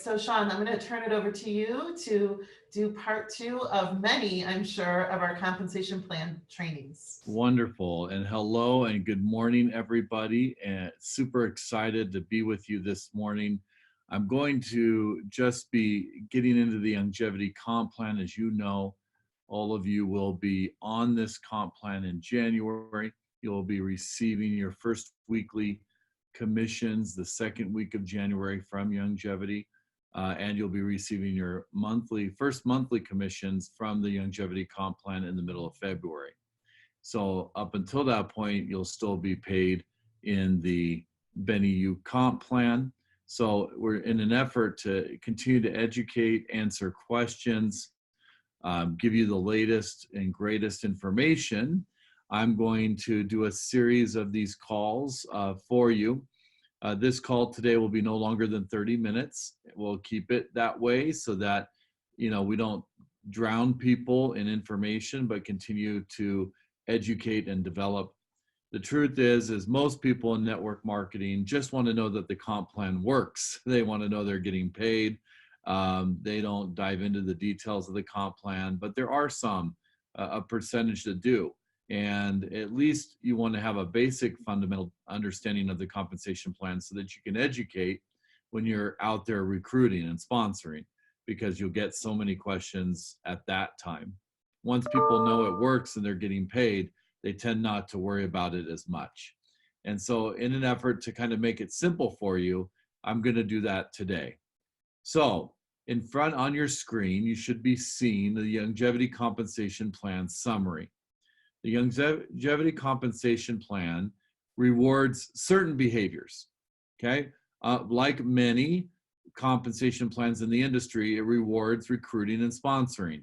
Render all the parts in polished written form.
so Sean, I'm going to turn it over to you to do part 2 of many, I'm sure, of our compensation plan trainings. Wonderful. And hello and good morning, everybody. And super excited to be with you this morning. I'm going to just be getting into the Youngevity comp plan. As you know, all of you will be on this comp plan in January. You'll be receiving your first weekly commissions the second week of January from Youngevity. And you'll be receiving your first monthly commissions from the Youngevity comp plan in the middle of February. So up until that point, you'll still be paid in the Benny U comp plan. So we're in an effort to continue to educate, answer questions, give you the latest and greatest information. I'm going to do a series of these calls for you. This call today will be no longer than 30 minutes. We'll keep it that way so that, we don't drown people in information, but continue to educate and develop. The truth is most people in network marketing just want to know that the comp plan works. They want to know they're getting paid. They don't dive into the details of the comp plan, but there are a percentage that do. And at least you want to have a basic fundamental understanding of the compensation plan so that you can educate when you're out there recruiting and sponsoring, because you'll get so many questions at that time. Once people know it works and they're getting paid, they tend not to worry about it as much. And so in an effort to kind of make it simple for you, I'm going to do that today. So in front on your screen, you should be seeing the Youngevity compensation plan summary. The Youngevity compensation plan rewards certain behaviors, okay? Like many compensation plans in the industry, it rewards recruiting and sponsoring.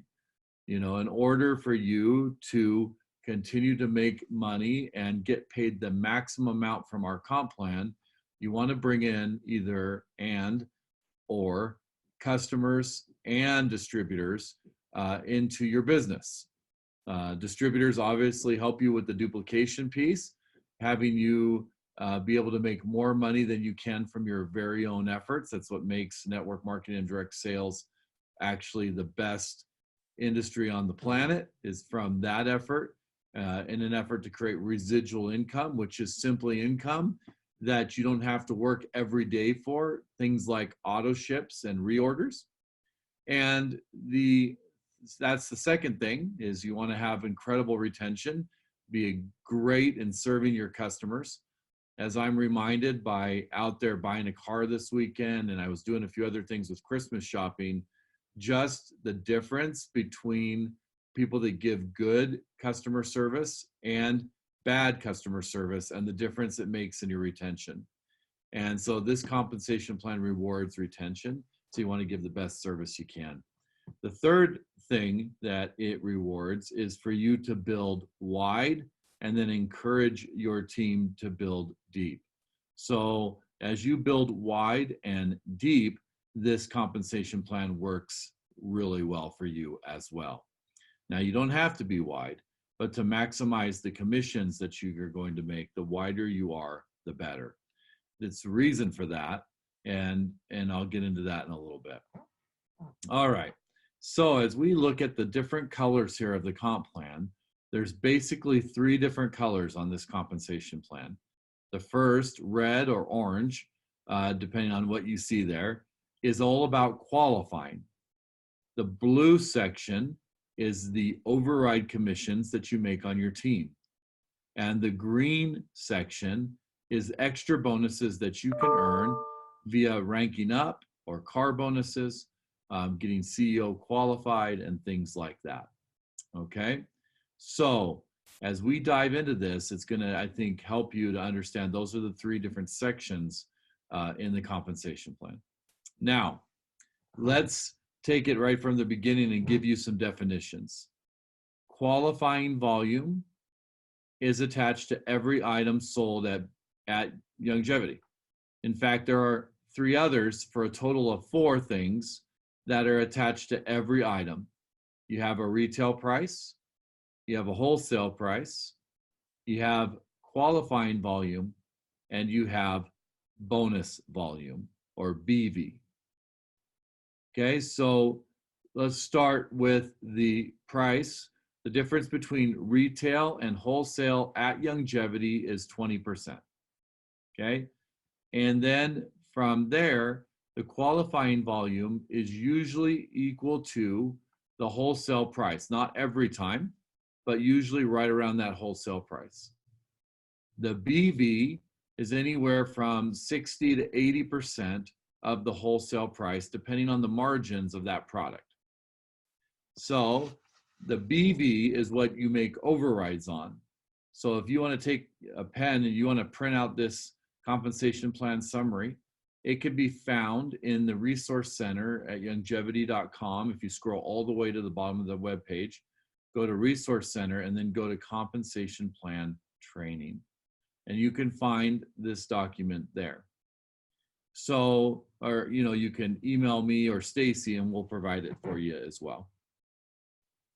In order for you to continue to make money and get paid the maximum amount from our comp plan, you want to bring in either or customers and distributors into your business. Distributors obviously help you with the duplication piece, having you be able to make more money than you can from your very own efforts. That's what makes network marketing and direct sales actually the best industry on the planet, is from that effort, in an effort to create residual income, which is simply income that you don't have to work every day for, things like auto ships and reorders. And that's the second thing, is you want to have incredible retention, be great in serving your customers. As I'm reminded by out there buying a car this weekend, and I was doing a few other things with Christmas shopping, just the difference between people that give good customer service and bad customer service, and the difference it makes in your retention. And so this compensation plan rewards retention. So you want to give the best service you can. The third thing that it rewards is for you to build wide and then encourage your team to build deep. So as you build wide and deep, this compensation plan works really well for you as well. Now, you don't have to be wide, but to maximize the commissions that you're going to make, the wider you are, the better. It's the reason for that, and I'll get into that in a little bit. All right. So as we look at the different colors here of the comp plan, there's basically 3 different colors on this compensation plan. The first, red or orange, depending on what you see there, is all about qualifying. The blue section is the override commissions that you make on your team. And the green section is extra bonuses that you can earn via ranking up or car bonuses, getting CEO qualified and things like that. Okay, so as we dive into this, it's going to, I think, help you to understand those are the 3 different sections in the compensation plan. Now, let's take it right from the beginning and give you some definitions. Qualifying volume is attached to every item sold at Youngevity. In fact, there are 3 others for a total of 4 things that are attached to every item. You have a retail price, you have a wholesale price, you have qualifying volume, and you have bonus volume, or BV. Okay, so let's start with the price. The difference between retail and wholesale at Youngevity is 20%. Okay, and then from there, the qualifying volume is usually equal to the wholesale price. Not every time, but usually right around that wholesale price. The BV is anywhere from 60 to 80% of the wholesale price, depending on the margins of that product. So the BV is what you make overrides on. So if you want to take a pen and you want to print out this compensation plan summary, it could be found in the resource center at youngevity.com. If you scroll all the way to the bottom of the web page, go to resource center and then go to compensation plan training. And you can find this document there. So, or, you can email me or Stacy and we'll provide it for you as well.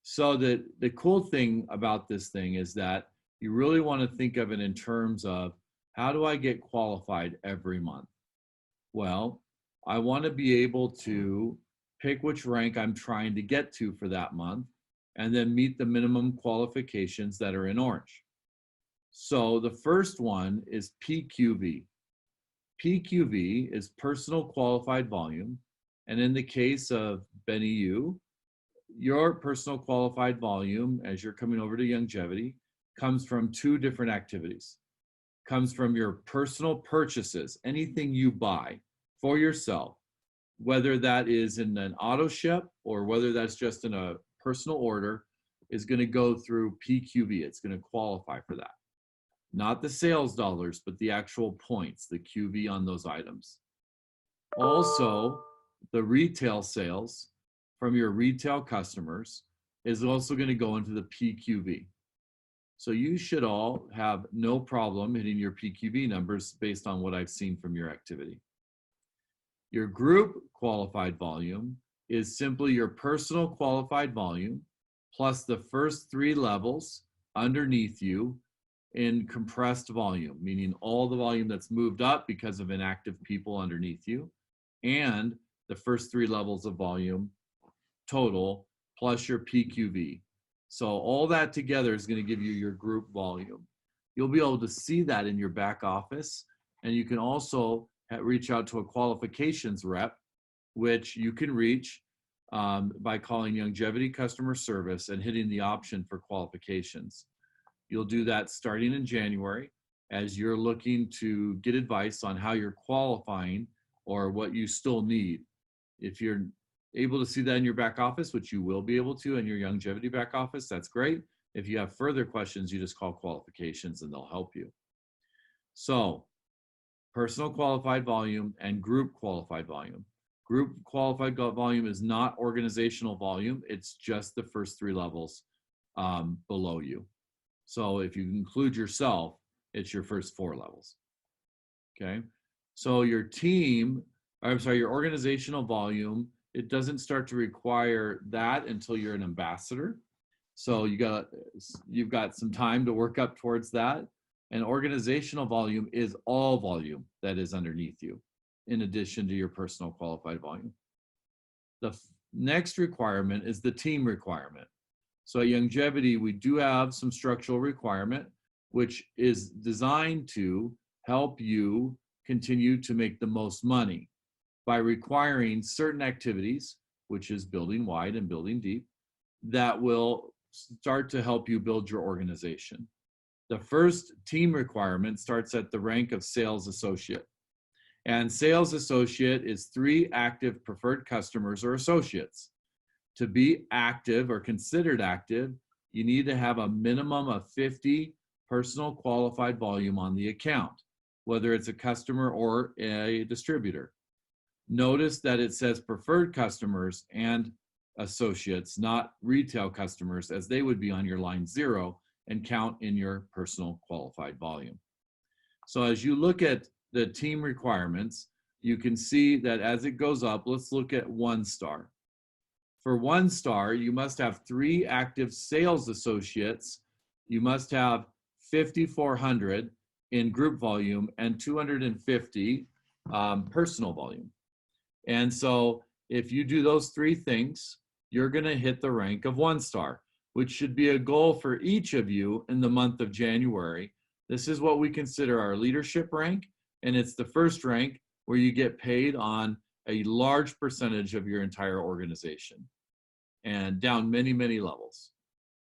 So the cool thing about this thing is that you really want to think of it in terms of, how do I get qualified every month? Well, I want to be able to pick which rank I'm trying to get to for that month and then meet the minimum qualifications that are in orange. So the first one is PQV. PQV is personal qualified volume. And in the case of Benny U, your personal qualified volume, as you're coming over to Youngevity, comes from two different activities. Comes from your personal purchases, anything you buy for yourself, whether that is in an auto ship or whether that's just in a personal order, is going to go through PQV. It's going to qualify for that. Not the sales dollars, but the actual points, the QV on those items. Also, the retail sales from your retail customers is also going to go into the PQV. So you should all have no problem hitting your PQV numbers based on what I've seen from your activity. Your group qualified volume is simply your personal qualified volume plus the first three levels underneath you in compressed volume, meaning all the volume that's moved up because of inactive people underneath you, and the first three levels of volume total plus your PQV. So all that together is going to give you your group volume. You'll be able to see that in your back office, and you can also reach out to a qualifications rep, which you can reach by calling Youngevity customer service and hitting the option for qualifications. You'll do that starting in January as you're looking to get advice on how you're qualifying or what you still need. If you're able to see that in your back office, which you will be able to in your Youngevity back office, that's great. If you have further questions, you just call qualifications and they'll help you. So, personal qualified volume and group qualified volume. Group qualified volume is not organizational volume. It's just the first three levels below you. So if you include yourself, it's your first four levels. Okay. So your your organizational volume, it doesn't start to require that until you're an ambassador. So you've got some time to work up towards that. And organizational volume is all volume that is underneath you, in addition to your personal qualified volume. The next requirement is the team requirement. So at Youngevity, we do have some structural requirement, which is designed to help you continue to make the most money by requiring certain activities, which is building wide and building deep, that will start to help you build your organization. The first team requirement starts at the rank of sales associate. And sales associate is 3 active preferred customers or associates. To be active or considered active, you need to have a minimum of 50 personal qualified volume on the account, whether it's a customer or a distributor. Notice that it says preferred customers and associates, not retail customers, as they would be on your line 0 and count in your personal qualified volume. So as you look at the team requirements, you can see that as it goes up, let's look at 1 star. For 1 star, you must have 3 active sales associates. You must have 5,400 in group volume and 250 personal volume. And so If you do those three things, you're going to hit the rank of 1-star, which should be a goal for each of you in the month of January. This is what we consider our leadership rank, and it's the first rank where you get paid on a large percentage of your entire organization and down many, many levels.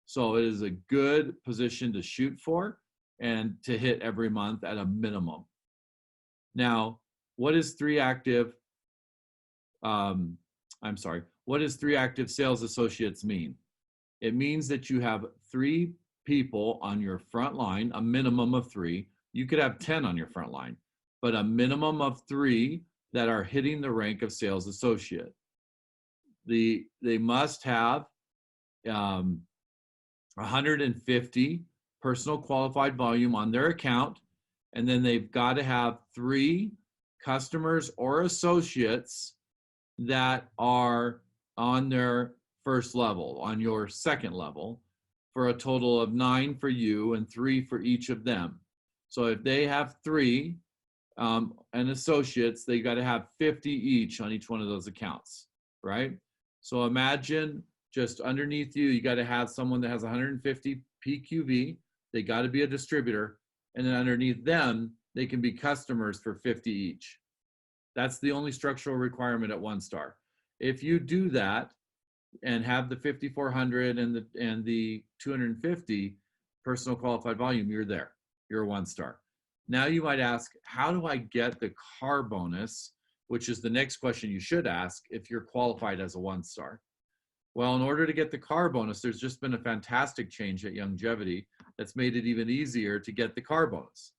So it is a good position to shoot for and to hit every month at a minimum. Now, what is three active sales associates mean? It means that you have 3 people on your front line, a minimum of 3. You could have 10 on your front line, but a minimum of 3 that are hitting the rank of sales associate. They must have 150 personal qualified volume on their account, and then they've got to have 3 customers or associates that are on their first level, on your second level, for a total of 9 for you and 3 for each of them. So if they have 3 and associates, they got to have 50 each on each one of those accounts, right? So imagine just underneath you, you got to have someone that has 150 PQV. They got to be a distributor. And then underneath them, they can be customers for 50 each. That's the only structural requirement at 1-star. If you do that and have the 5,400 and the 250 personal qualified volume, you're there. You're a 1-star. Now you might ask, how do I get the car bonus, which is the next question you should ask if you're qualified as a 1-star. Well, in order to get the car bonus, there's just been a fantastic change at Youngevity that's made it even easier to get the car bonus.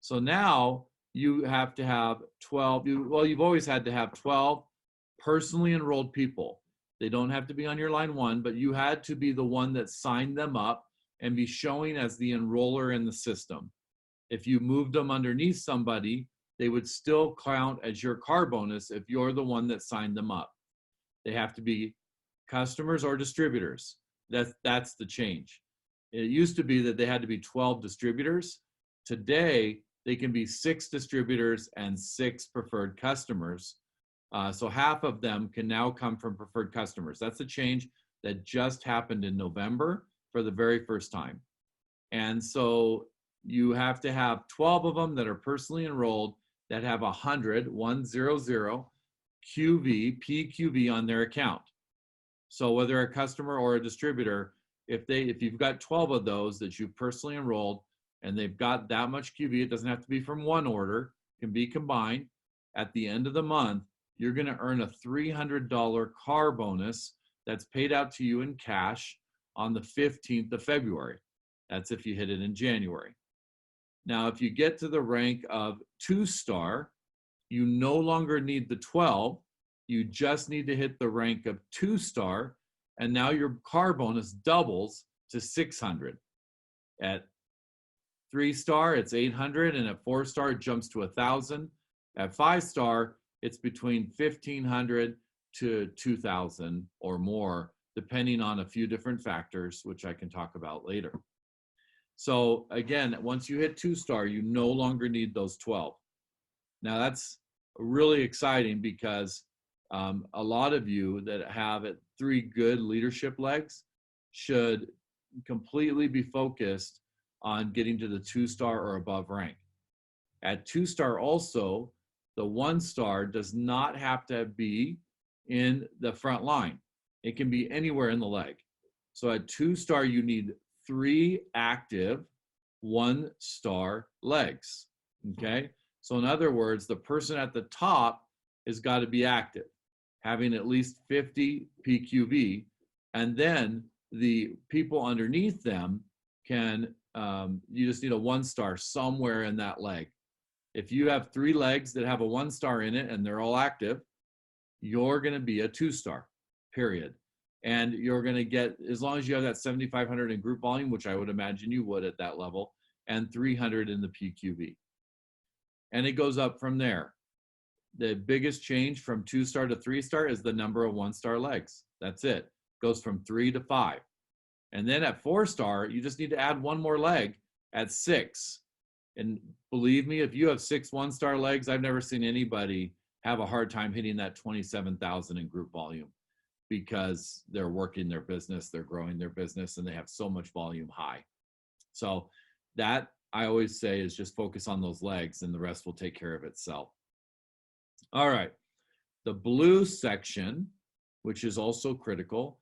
So now you have to have 12, you've always had to have 12 personally enrolled people. They don't have to be on your line 1, but you had to be the one that signed them up and be showing as the enroller in the system. If you moved them underneath somebody, they would still count as your car bonus if you're the one that signed them up. They have to be customers or distributors. That's the change. It used to be that they had to be 12 distributors. Today, they can be 6 distributors and 6 preferred customers. So half of them can now come from preferred customers. That's a change that just happened in November for the very first time. And so you have to have 12 of them that are personally enrolled that have 100 PQV on their account. So whether a customer or a distributor, if you've got 12 of those that you've personally enrolled and they've got that much QV, it doesn't have to be from one order, it can be combined. At the end of the month, you're going to earn a $300 car bonus that's paid out to you in cash on the 15th of February. That's if you hit it in January. Now, if you get to the rank of 2-star, you no longer need the 12. You just need to hit the rank of 2-star, and now your car bonus doubles to 600. At 3-star, it's 800, and at 4-star, it jumps to 1,000. At 5-star, it's between 1,500 to 2,000 or more, depending on a few different factors, which I can talk about later. So again, once you hit 2-star, you no longer need those 12. Now that's really exciting because a lot of you that have 3 good leadership legs should completely be focused on getting to the 2-star or above rank. At 2-star also, the 1-star does not have to be in the front line. It can be anywhere in the leg. So at 2-star, you need 3 active 1-star legs, okay? So in other words, the person at the top has got to be active, having at least 50 PQV, and then the people underneath them can, you just need a 1-star somewhere in that leg. If you have 3 legs that have a 1-star in it and they're all active, you're going to be a 2-star, period. And you're going to get, as long as you have that 7,500 in group volume, which I would imagine you would at that level, and 300 in the PQV. And it goes up from there. The biggest change from 2-star to 3-star is the number of 1-star legs. That's it. Goes from 3 to 5. And then at 4-star, you just need to add 1 more leg at 6. And believe me, if you have 6 1-star legs, I've never seen anybody have a hard time hitting that 27,000 in group volume because they're working their business, they're growing their business, and they have so much volume high. So that I always say is just focus on those legs and the rest will take care of itself. All right, the blue section, which is also critical.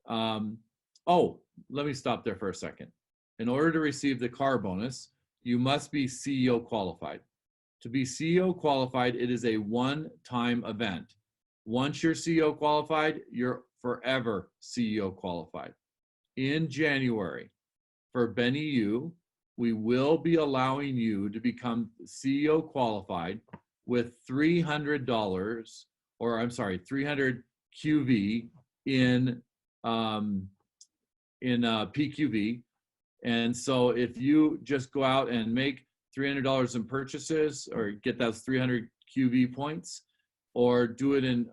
Oh, let me stop there for a second. In order to receive the car bonus, you must be CEO qualified. To be CEO qualified, it is a one-time event. Once you're CEO qualified, you're forever CEO qualified. In January, for Benny U, we will be allowing you to become CEO qualified with $300, or I'm sorry, 300 QV in PQV. And so if you just go out and make $300 in purchases or get those 300 QV points, or do it in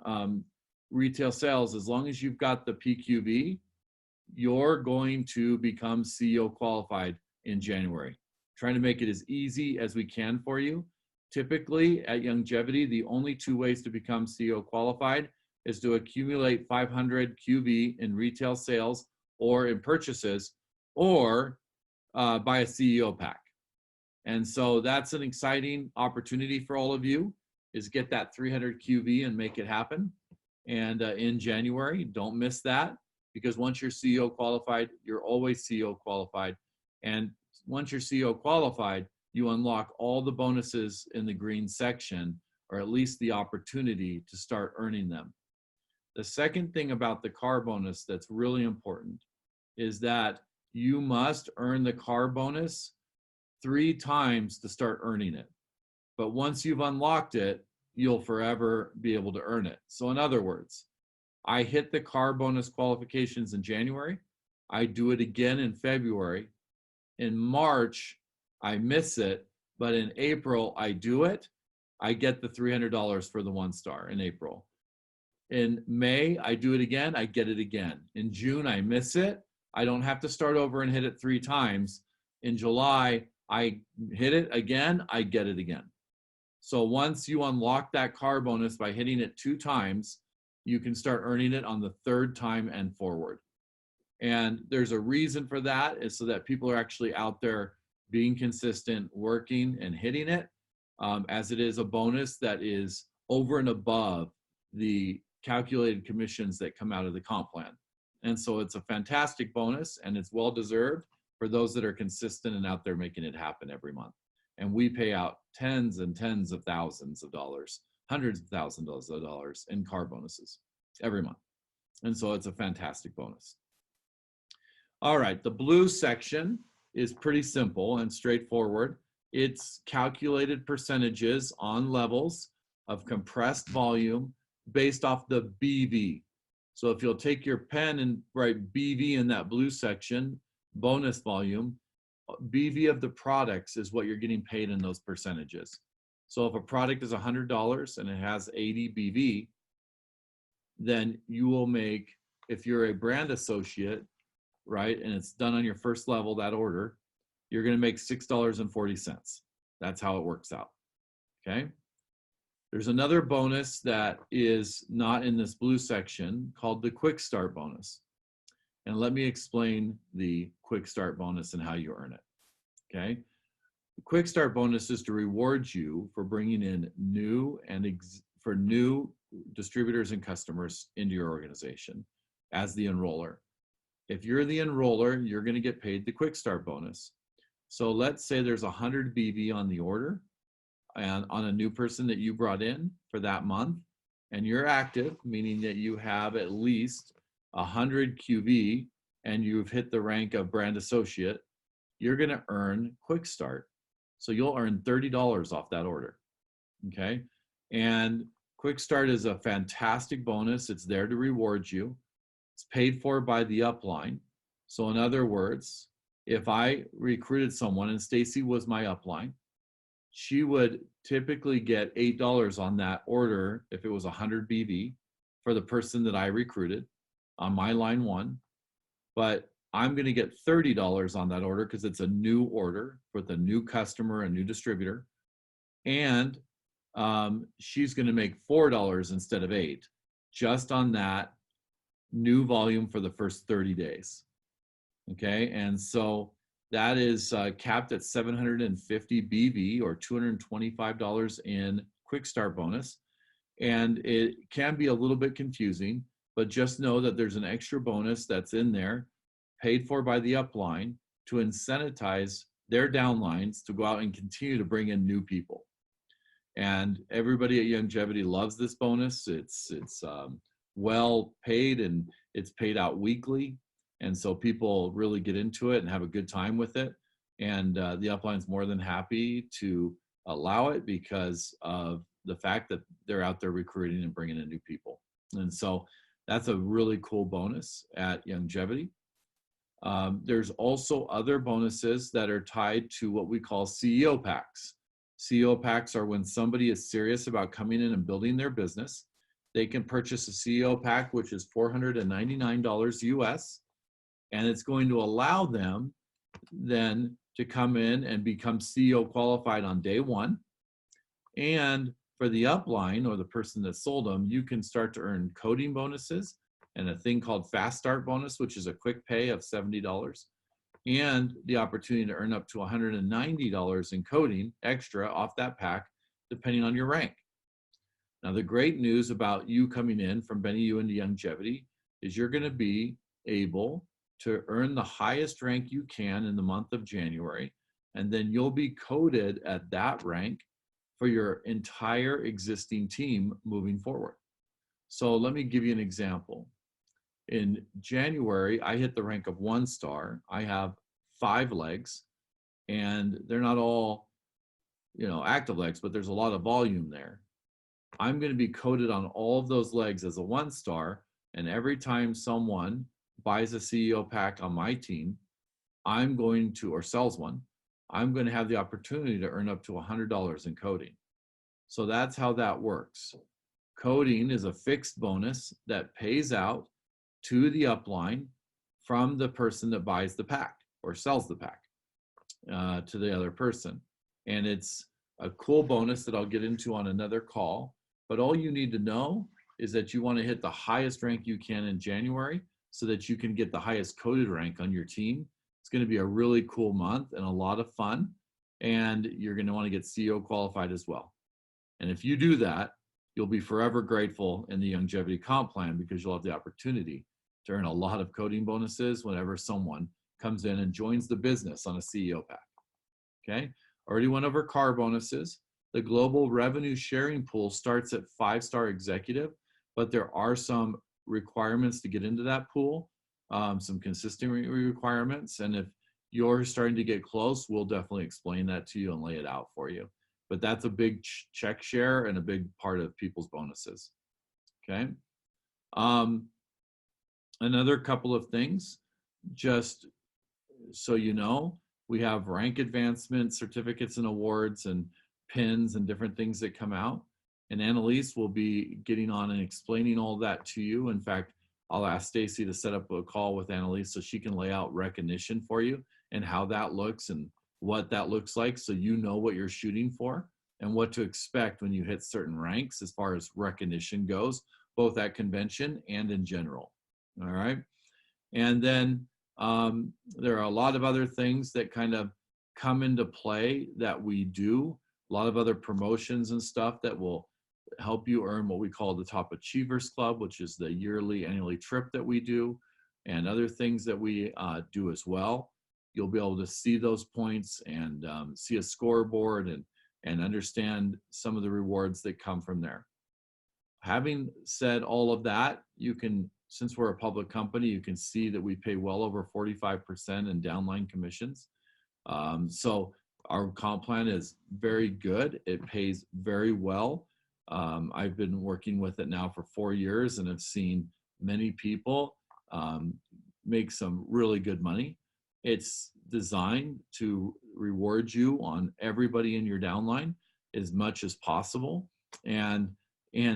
retail sales, as long as you've got the PQV, you're going to become CEO qualified in January. Trying to make it as easy as we can for you. Typically at Youngevity, the only two ways to become CEO qualified is to accumulate 500 QV in retail sales or in purchases, or buy a CEO pack. And so that's an exciting opportunity for all of you, is get that 300 QV and make it happen. And in January, don't miss that, because once you're CEO qualified, you're always CEO qualified. And once you're CEO qualified, you unlock all the bonuses in the green section, or at least the opportunity to start earning them. The second thing about the car bonus that's really important is that you must earn the car bonus 3 times to start earning it. But once you've unlocked it, you'll forever be able to earn it. So in other words, I hit the car bonus qualifications in January. I do it again in February. In March, I miss it, but in April, I do it. I get the $300 for the 1 star in April. In May, I do it again. I get it again. In June, I miss it. I don't have to start over and hit it 3 times. In July, I hit it again. I get it again. So once you unlock that car bonus by hitting it 2 times, you can start earning it on the 3rd time and forward. And there's a reason for that, is so that people are actually out there being consistent, working and hitting it, as it is a bonus that is over and above the calculated commissions that come out of the comp plan. And so it's a fantastic bonus, and it's well deserved for those that are consistent and out there making it happen every month. And we pay out tens and tens of thousands of dollars, hundreds of thousands of dollars in car bonuses every month. And so it's a fantastic bonus. All right, the blue section is pretty simple and straightforward. It's calculated percentages on levels of compressed volume based off the BV. So if you'll take your pen and write BV in that blue section, bonus volume, BV of the products is what you're getting paid in those percentages. So if a product is $100 and it has 80 BV, then you will make, if you're a brand associate, right, and it's done on your first level, that order, you're going to make $6.40. That's how it works out. Okay. There's another bonus that is not in this blue section called the Quick Start bonus. And let me explain the Quick Start bonus and how you earn it. Okay. The Quick Start bonus is to reward you for bringing in new for new distributors and customers into your organization as the enroller. If you're the enroller, you're going to get paid the Quick Start bonus. So let's say there's 100 BV on the order and on a new person that you brought in for that month, and you're active, meaning that you have at least 100 QV and you've hit the rank of brand associate, you're going to earn Quick Start. So you'll earn $30 off that order. Okay. And Quick Start is a fantastic bonus. It's there to reward you. It's paid for by the upline. So in other words, if I recruited someone and Stacy was my upline, she would typically get $8 on that order if it was 100 BV for the person that I recruited on my line 1. But I'm going to get $30 on that order because it's a new order with a new customer, a new distributor. And she's going to make $4 instead of 8 just on that new volume for the first 30 days. Okay, and so that is capped at 750 BV or $225 in quick start bonus. And it can be a little bit confusing, but just know that there's an extra bonus that's in there paid for by the upline to incentivize their downlines to go out and continue to bring in new people. And everybody at Youngevity loves this bonus. It's well paid, and it's paid out weekly. And so people really get into it and have a good time with it. And the upline's more than happy to allow it because of the fact that they're out there recruiting and bringing in new people. And so that's a really cool bonus at Youngevity. There's also other bonuses that are tied to what we call CEO packs. CEO packs are when somebody is serious about coming in and building their business. They can purchase a CEO pack, which is $499 US, and it's going to allow them then to come in and become CEO qualified on day one. And for the upline or the person that sold them, you can start to earn coding bonuses and a thing called fast start bonus, which is a quick pay of $70, and the opportunity to earn up to $190 in coding extra off that pack, depending on your rank. Now, the great news about you coming in from Benny U into Youngevity is you're going to be able to earn the highest rank you can in the month of January, and then you'll be coded at that rank for your entire existing team moving forward. So let me give you an example. In January, I hit the rank of 1 star. I have 5 legs, and they're not all, active legs, but there's a lot of volume there. I'm going to be coded on all of those legs as a 1 star, and every time someone buys a CEO pack on my team, or sells one, I'm going to have the opportunity to earn up to $100 in coding. So that's how that works. Coding is a fixed bonus that pays out to the upline from the person that buys the pack or sells the pack to the other person. And it's a cool bonus that I'll get into on another call. But all you need to know is that you want to hit the highest rank you can in January so that you can get the highest coded rank on your team. It's going to be a really cool month and a lot of fun. And you're going to want to get CEO qualified as well. And if you do that, you'll be forever grateful in the Youngevity comp plan because you'll have the opportunity to earn a lot of coding bonuses whenever someone comes in and joins the business on a CEO pack. Okay, already went over car bonuses. The global revenue sharing pool starts at 5-star executive, but there are some requirements to get into that pool, some consistency requirements. And if you're starting to get close, we'll definitely explain that to you and lay it out for you. But that's a big check share and a big part of people's bonuses. Okay. Another couple of things, just so you know, we have rank advancement certificates and awards and pins and different things that come out. And Annalise will be getting on and explaining all that to you. In fact, I'll ask Stacy to set up a call with Annalise so she can lay out recognition for you and how that looks and what that looks like, so you know what you're shooting for and what to expect when you hit certain ranks as far as recognition goes, both at convention and in general. All right. And then there are a lot of other things that kind of come into play that we do, a lot of other promotions and stuff that will help you earn what we call the Top Achievers Club, which is the annually trip that we do, and other things that we do as well. You'll be able to see those points and see a scoreboard and understand some of the rewards that come from there. Having said all of that, you can, since we're a public company, you can see that we pay well over 45% in downline commissions. So our comp plan is very good. It pays very well. I've been working with it now for 4 years and have seen many people make some really good money. It's designed to reward you on everybody in your downline as much as possible. And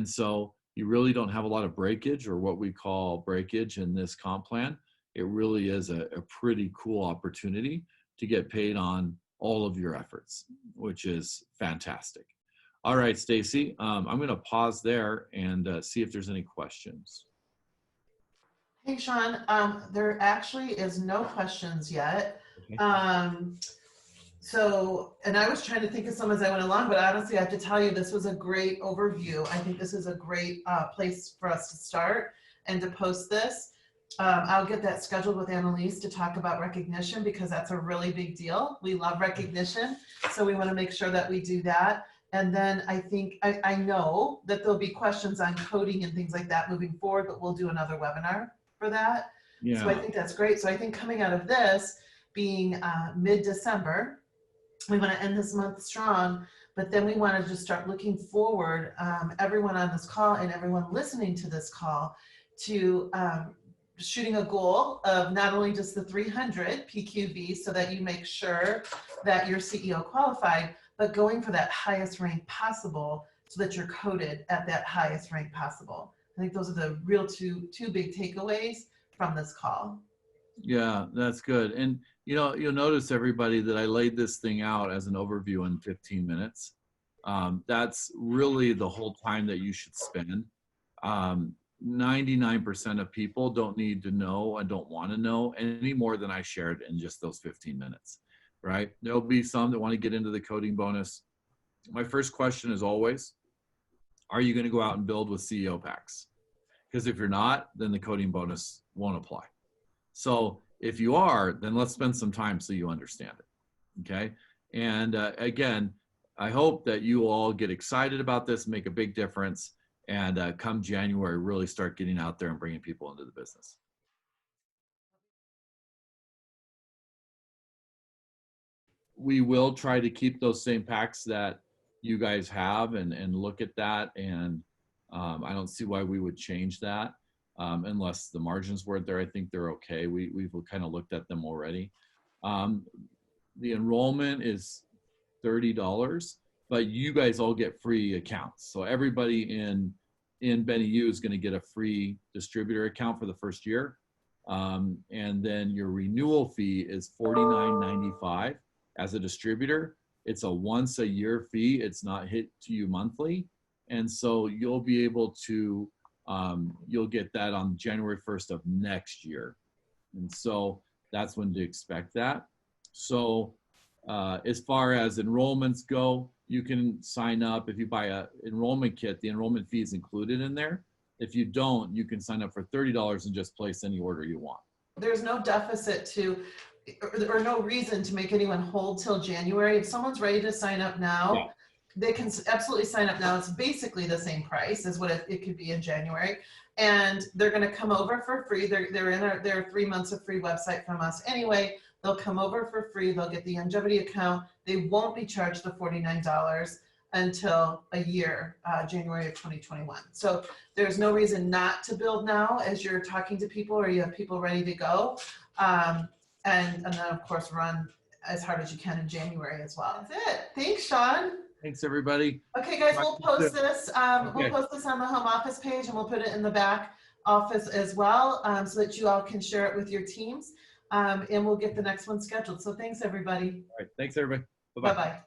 so you really don't have a lot of breakage, or what we call breakage, in this comp plan. It really is a pretty cool opportunity to get paid on all of your efforts, which is fantastic. All right, Stacy, I'm going to pause there and see if there's any questions. Hey, Sean, there actually is no questions yet. Okay. And I was trying to think of some as I went along, but honestly, I have to tell you, this was a great overview. I think this is a great place for us to start and to post this. I'll get that scheduled with Annalise to talk about recognition because that's a really big deal. We love recognition, so we want to make sure that we do that. And then I think, I know that there'll be questions on coding and things like that moving forward, but we'll do another webinar for that. Yeah. So I think that's great. So I think coming out of this being mid-December, we want to end this month strong, but then we want to just start looking forward, everyone on this call and everyone listening to this call, to shooting a goal of not only just the 300 PQV so that you make sure that you're CEO qualified, but going for that highest rank possible so that you're coded at that highest rank possible. I think those are the real two big takeaways from this call. Yeah, that's good. And you'll notice, everybody, that I laid this thing out as an overview in 15 minutes. That's really the whole time that you should spend. 99% of people don't need to know and don't want to know any more than I shared in just those 15 minutes, right? There'll be some that want to get into the coding bonus. My first question is always, are you going to go out and build with CEO packs? Because if you're not, then the coding bonus won't apply. So if you are, then let's spend some time so you understand it, okay? And again, I hope that you all get excited about this, make a big difference, and come January, really start getting out there and bringing people into the business. We will try to keep those same packs that you guys have and look at that. And I don't see why we would change that unless the margins weren't there. I think they're okay. We've kind of looked at them already. The enrollment is $30, but you guys all get free accounts. So everybody in Benny U is going to get a free distributor account for the first year. And then your renewal fee is $49.95 as a distributor. It's a once a year fee. It's not hit to you monthly. And so you'll be able to, you'll get that on January 1st of next year. And so that's when to expect that. So as far as enrollments go, you can sign up. If you buy a enrollment kit, the enrollment fee is included in there. If you don't, you can sign up for $30 and just place any order you want. There's no deficit to, or no reason to make anyone hold till January. If someone's ready to sign up now, yeah, they can absolutely sign up now. It's basically the same price as what it could be in January. And they're going to come over for free. They're in their 3 months of free website from us anyway. They'll come over for free. They'll get the Youngevity account. They won't be charged the $49 until a year, January of 2021. So there's no reason not to build now as you're talking to people or you have people ready to go. And then, of course, run as hard as you can in January as well. That's it. Thanks, Sean. Thanks, everybody. Okay, guys, we'll post this. We'll post this on the home office page, and we'll put it in the back office as well, so that you all can share it with your teams. And we'll get the next one scheduled. So thanks, everybody. All right. Thanks, everybody. Bye-bye. Bye-bye.